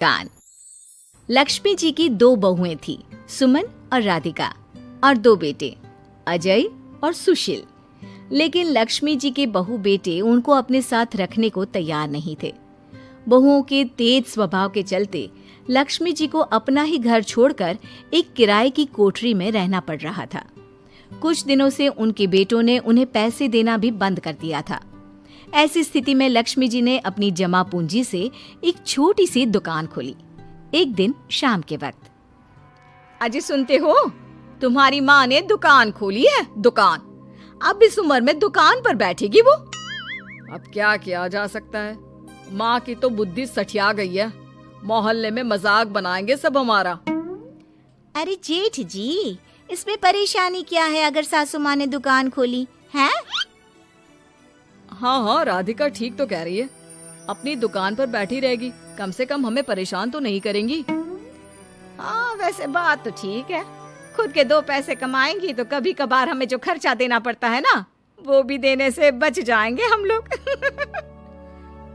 कान। लक्ष्मी जी की 2 बहुएं थी, सुमन और राधिका, और 2 बेटे, अजय और सुशील। लेकिन लक्ष्मी जी के बहू बेटे उनको अपने साथ रखने को तैयार नहीं थे। बहुओं के तेज स्वभाव के चलते लक्ष्मी जी को अपना ही घर छोड़कर एक किराए की कोठरी में रहना पड़ रहा था। कुछ दिनों से उनके बेटों ने उन्हें पैसे देना भी बंद कर दिया था। ऐसी स्थिति में लक्ष्मी जी ने अपनी जमा पूंजी से एक छोटी सी दुकान खोली। एक दिन शाम के वक्त, अजी सुनते हो, तुम्हारी माँ ने दुकान खोली है। दुकान अब इस उम्र में दुकान पर बैठेगी वो। अब क्या किया जा सकता है, माँ की तो बुद्धि सठिया गई है। मोहल्ले में मजाक बनाएंगे सब हमारा। अरे जेठ जी, इसमें परेशानी क्या है अगर सासू माँ ने दुकान खोली है? हाँ, राधिका ठीक तो कह रही है। अपनी दुकान पर बैठी रहेगी, कम से कम हमें परेशान तो नहीं करेंगी। हाँ, वैसे बात तो ठीक है। खुद के 2 पैसे कमाएंगी तो कभी कभार हमें जो खर्चा देना पड़ता है ना, वो भी देने से बच जाएंगे हम लोग।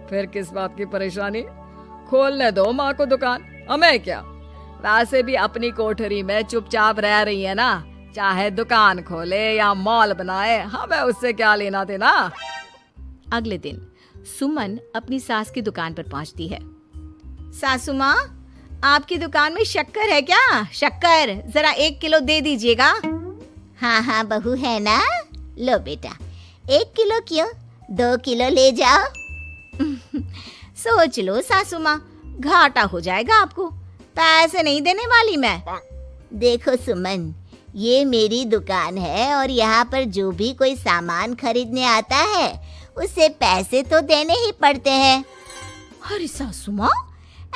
फिर किस बात की परेशानी, खोलने दो माँ को दुकान, हमें क्या। वैसे भी अपनी कोठरी में चुपचाप रह रही है ना, चाहे दुकान खोले या मॉल बनाए, हमें उससे क्या लेना देना। अगले दिन सुमन अपनी सास की दुकान पर पहुंचती है। सासू माँ, आपकी दुकान में शक्कर है क्या? शक्कर जरा 1 किलो दे दीजिएगा। हाँ हाँ बहू, है ना, लो बेटा, 1 किलो क्यों, 2 किलो ले जाओ। सोच लो सासू माँ, घाटा हो जाएगा आपको, पैसे नहीं देने वाली मैं। देखो सुमन, ये मेरी दुकान है और यहाँ पर जो भी कोई सामान खरीदने आता है उसे पैसे तो देने ही पड़ते हैं। अरे सासू माँ,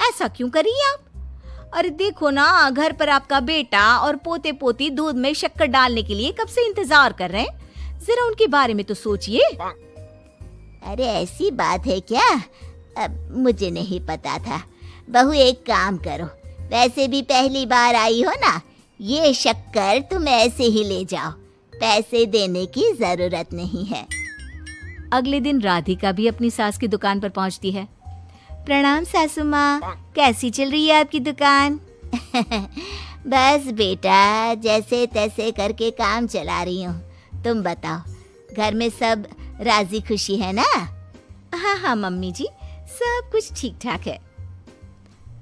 ऐसा क्यों कर रही आप? अरे देखो ना, घर पर आपका बेटा और पोते पोती दूध में शक्कर डालने के लिए कब से इंतजार कर रहे हैं। जरा उनके बारे में तो सोचिए। अरे ऐसी बात है क्या? अब मुझे नहीं पता था। बहू एक काम करो, वैसे भी पहली बार आई हो ना, ये शक्कर तुम ऐसे ही ले जाओ, पैसे देने की जरूरत नहीं है। अगले दिन राधिका भी अपनी सास की दुकान पर पहुंचती है। प्रणाम सासू माँ, कैसी चल रही है आपकी दुकान? बस बेटा, जैसे तैसे करके काम चला रही हूँ। तुम बताओ, घर में सब राजी खुशी है ना? हाँ हाँ मम्मी जी, सब कुछ ठीक ठाक है।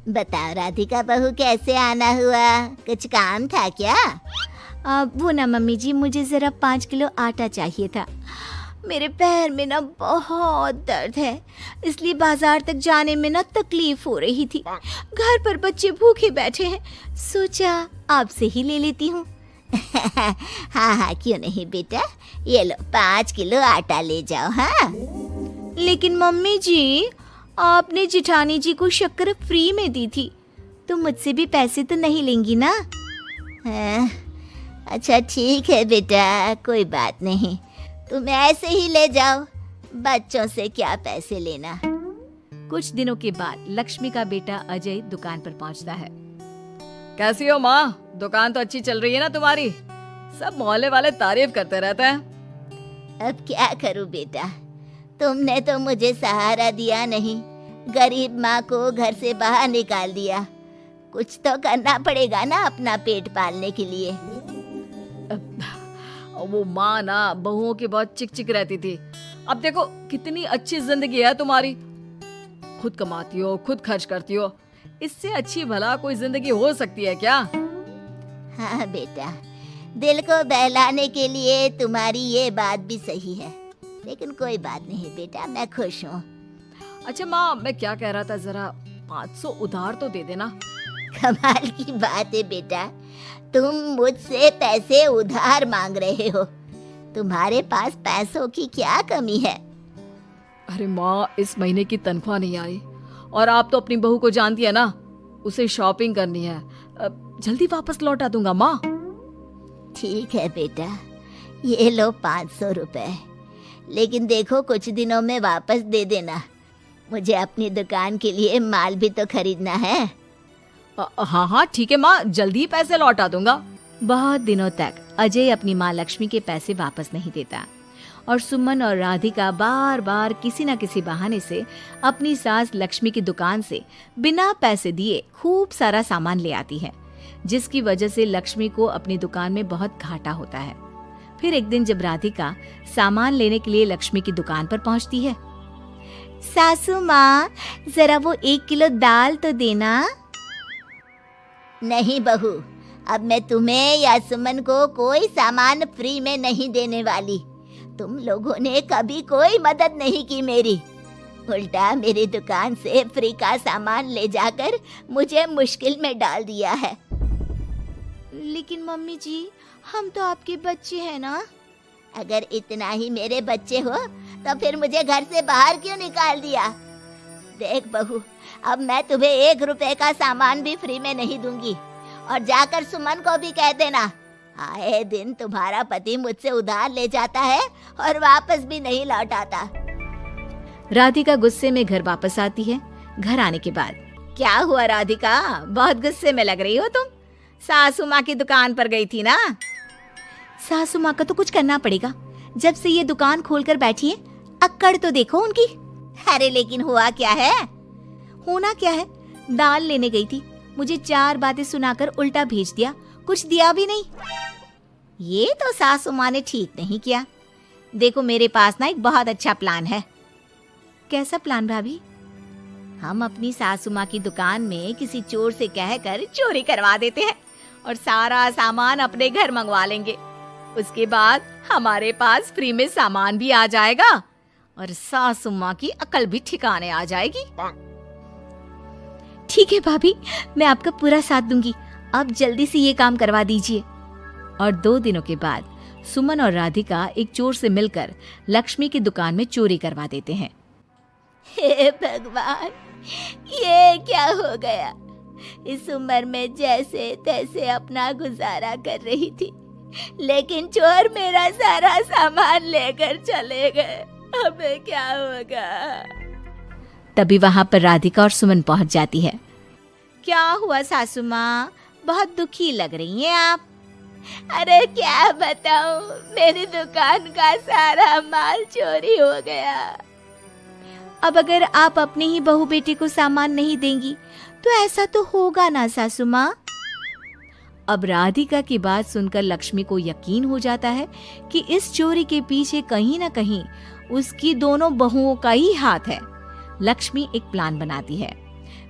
बताओ राधिका बहू, कैसे आना हुआ? कुछ काम था क्या? वो ना मम्मी जी, मुझे जरा 5 किलो आटा चाहिए था। मेरे पैर में ना बहुत दर्द है, इसलिए बाजार तक जाने में ना तकलीफ हो रही थी। घर पर बच्चे भूखे बैठे हैं, सोचा आपसे ही ले लेती हूँ। हाँ हाँ, क्यों नहीं बेटा, ये लो 5 किलो आटा ले जाओ। हाँ, लेकिन मम्मी जी, आपने जिठानी जी को शक्कर फ्री में दी थी, तो मुझसे भी पैसे तो नहीं लेंगी ना? हाँ, अच्छा ठीक है बेटा, कोई बात नहीं, तुम ऐसे ही ले जाओ, बच्चों से क्या पैसे लेना। कुछ दिनों के बाद लक्ष्मी का बेटा अजय दुकान पर पहुंचता है। कैसी हो माँ, दुकान तो अच्छी चल रही है ना तुम्हारी? सब मोहल्ले वाले तारीफ करते रहते हैं। अब क्या करूं बेटा, तुमने तो मुझे सहारा दिया नहीं, गरीब माँ को घर से बाहर निकाल दिया। कुछ तो करना पड़ेगा ना अपना पेट पालने के लिए। वो माँ ना बहुओं की बहुत चिक चिक रहती थी। अब देखो कितनी अच्छी जिंदगी है तुम्हारी, खुद कमाती हो, खुद खर्च करती हो, इससे अच्छी भला कोई जिंदगी हो सकती है क्या? हाँ बेटा, दिल को बहलाने के लिए तुम्हारी ये बात भी सही है, लेकिन कोई बात नहीं बेटा, मैं खुश हूँ। अच्छा माँ, मैं क्या कह रहा था, जरा 500 उधार तो दे देना। कमाल की बात है बेटा, तुम मुझसे पैसे उधार मांग रहे हो, तुम्हारे पास पैसों की क्या कमी है? अरे माँ, इस महीने की तनख्वाह नहीं आई और आप तो अपनी बहू को जानती है ना, उसे शॉपिंग करनी है, जल्दी वापस लौटा दूंगा माँ। ठीक है बेटा, ये लो 500 रुपए, लेकिन देखो कुछ दिनों में वापस दे देना, मुझे अपनी दुकान के लिए माल भी तो खरीदना है। हाँ हाँ ठीक है माँ, जल्दी पैसे लौटा दूंगा। बहुत दिनों तक अजय अपनी माँ लक्ष्मी के पैसे वापस नहीं देता और सुमन और राधिका बार बार किसी न किसी बहाने से अपनी सास लक्ष्मी की दुकान से बिना पैसे दिए खूब सारा सामान ले आती है, जिसकी वजह से लक्ष्मी को अपनी दुकान में बहुत घाटा होता है। फिर एक दिन जब राधिका सामान लेने के लिए लक्ष्मी की दुकान पर पहुंचती है, सासू माँ, जरा वो 1 किलो दाल तो देना। नहीं बहू, अब मैं तुम्हें या सुमन को कोई सामान फ्री में नहीं देने वाली। तुम लोगों ने कभी कोई मदद नहीं की मेरी, उल्टा मेरी दुकान से फ्री का सामान ले जाकर मुझे मुश्किल में डाल दिया है। लेकिन मम्मी जी, हम तो आपके बच्चे हैं ना। अगर इतना ही मेरे बच्चे हो तो फिर मुझे घर से बाहर क्यों निकाल दिया? देख बहू, अब मैं तुम्हें 1 रुपए का सामान भी फ्री में नहीं दूंगी, और जाकर सुमन को भी कह देना, आए दिन तुम्हारा पति मुझसे उधार ले जाता है और वापस भी नहीं लौटाता। राधिका गुस्से में घर वापस आती है। घर आने के बाद, क्या हुआ राधिका, बहुत गुस्से में लग रही हो तुम? सासू माँ की दुकान पर गई थी ना? सासू माँ का तो कुछ करना पड़ेगा, जब से ये दुकान खोलकर बैठी है। अक्कड़ तो देखो उनकी। अरे लेकिन हुआ क्या है? होना क्या है, दाल लेने गई थी, मुझे 4 बातें सुनाकर उल्टा भेज दिया, कुछ दिया भी नहीं। ये तो सासू माँ ने ठीक नहीं किया। देखो, मेरे पास ना एक बहुत अच्छा प्लान है। कैसा प्लान भाभी? हम अपनी सासू माँ की दुकान में किसी चोर से कहकर चोरी करवा देते हैं और सारा सामान अपने घर मंगवा लेंगे। उसके बाद हमारे पास फ्री में सामान भी आ जाएगा और सासू माँ की अकल भी ठिकाने आ जाएगी। ठीक है भाभी, मैं आपका पूरा साथ दूंगी। अब जल्दी से ये काम करवा दीजिए। और 2 दिनों के बाद सुमन और राधिका एक चोर से मिलकर लक्ष्मी की दुकान में चोरी करवा देते हैं। हे भगवान, ये क्या हो गया? इस उम्र में जैसे तैसे अपना गुजारा कर रही थी, लेकिन चोर मेरा सारा सामान लेकर चले गए। अब क्या होगा? तभी वहां पर राधिका और सुमन पहुंच जाती है। क्या हुआ सासू माँ, बहुत दुखी लग रही हैं आप? अरे क्या बताऊं, मेरी दुकान का सारा माल चोरी हो गया। अब अगर आप अपने ही बहू बेटे को सामान नहीं देंगी तो ऐसा तो होगा ना सासू माँ। अब राधिका की बात सुनकर लक्ष्मी को यकीन हो जाता है कि इस चोरी के पीछे कहीं न कहीं उसकी दोनों बहुओं का ही हाथ है। लक्ष्मी एक प्लान बनाती है,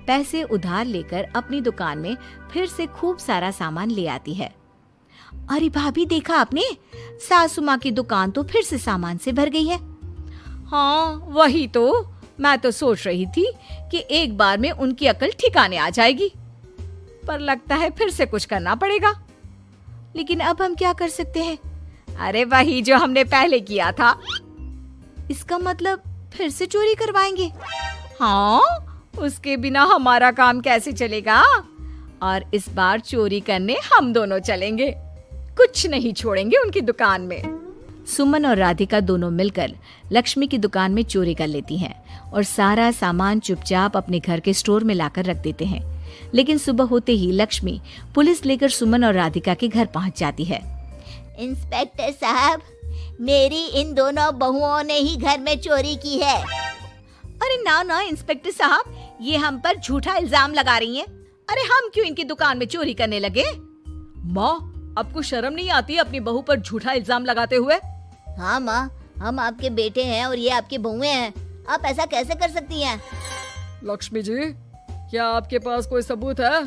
पैसे उधार लेकर अपनी दुकान में फिर से खूब सारा सामान ले आती है। अरे भाभी, देखा आपने, सासू माँ की दुकान तो फिर से सामान से भर गई है। हाँ, वही तो मैं तो सोच रही थी कि एक बार में उनकी अकल ठिकाने आ जाएगी, पर लगता है फिर से कुछ करना पड़ेगा। लेकिन अब हम क्या कर सकते हैं? अरे वही जो हमने पहले किया था। इसका मतलब फिर से चोरी करवाएंगे? हाँ, उसके बिना हमारा काम कैसे चलेगा? और इस बार चोरी करने हम दोनों चलेंगे, कुछ नहीं छोड़ेंगे उनकी दुकान में। सुमन और राधिका दोनों मिलकर लक्ष्मी की दुकान में चोरी कर लेती हैं और सारा सामान चुपचाप अपने घर के स्टोर में लाकर रख देते हैं। लेकिन सुबह होते ही लक्ष्मी पुलिस लेकर सुमन और राधिका के घर पहुंच जाती है। इंस्पेक्टर साहब, मेरी इन दोनों बहुओं ने ही घर में चोरी की है। अरे ना ना इंस्पेक्टर साहब, ये हम पर झूठा इल्जाम लगा रही हैं। अरे हम क्यों इनकी दुकान में चोरी करने लगे? माँ, आपको शर्म नहीं आती अपनी बहू पर झूठा इल्जाम लगाते हुए? हाँ माँ, हम आपके बेटे हैं और ये आपकी बहुएं हैं, आप ऐसा कैसे कर सकती हैं? लक्ष्मी जी, क्या आपके पास कोई सबूत है?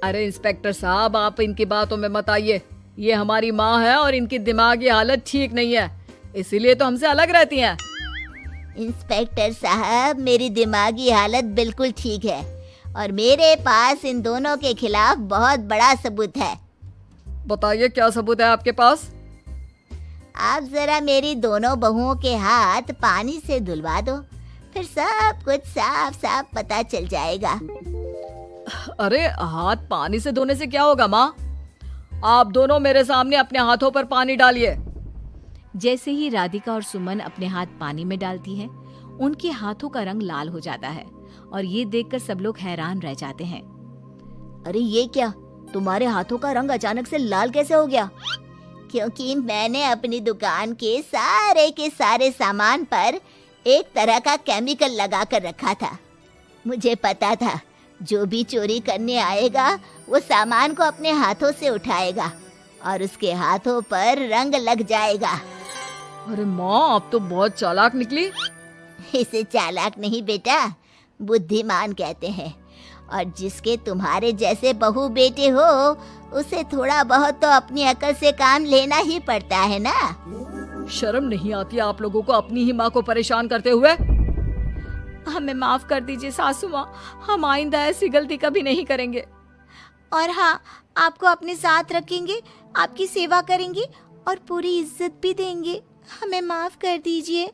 अरे इंस्पेक्टर साहब, आप इनकी बातों में मत आइए। ये हमारी माँ है और इनकी दिमागी हालत ठीक नहीं है, इसीलिए तो हमसे अलग रहती हैं। इंस्पेक्टर साहब, मेरी दिमागी हालत बिल्कुल ठीक है और मेरे पास इन दोनों के खिलाफ बहुत बड़ा सबूत है। बताइए, क्या सबूत है आपके पास? आप जरा मेरी दोनों बहुओं के हाथ पानी से धुलवा दो, फिर सब कुछ साफ साफ पता चल जाएगा। अरे हाथ पानी से धोने से क्या होगा माँ? आप दोनों मेरे सामने अपने हाथों पर पानी डालिए। जैसे ही राधिका और सुमन अपने हाथ पानी में डालती हैं, उनके हाथों का रंग लाल हो जाता है और ये देखकर सब लोग हैरान रह जाते हैं। अरे ये क्या, तुम्हारे हाथों का रंग अचानक से लाल कैसे हो गया? क्योंकि मैंने अपनी दुकान के सारे सामान पर एक तरह का केमिकल लगा कर रखा था। मुझे पता था जो भी चोरी करने आएगा वो सामान को अपने हाथों से उठाएगा और उसके हाथों पर रंग लग जाएगा। अरे माँ, आप तो बहुत चालाक निकली। इसे चालाक नहीं बेटा, बुद्धिमान कहते हैं। और जिसके तुम्हारे जैसे बहू बेटे हो उसे थोड़ा बहुत तो अपनी अकल से काम लेना ही पड़ता है ना। शर्म नहीं आती आप लोगों को अपनी ही माँ को परेशान करते हुए? हमें माफ कर दीजिए सासू माँ, हम आइंदा ऐसी गलती कभी नहीं करेंगे। और हाँ, आपको अपने साथ रखेंगे, आपकी सेवा करेंगे और पूरी इज्जत भी देंगे। हमें माफ कर दीजिए।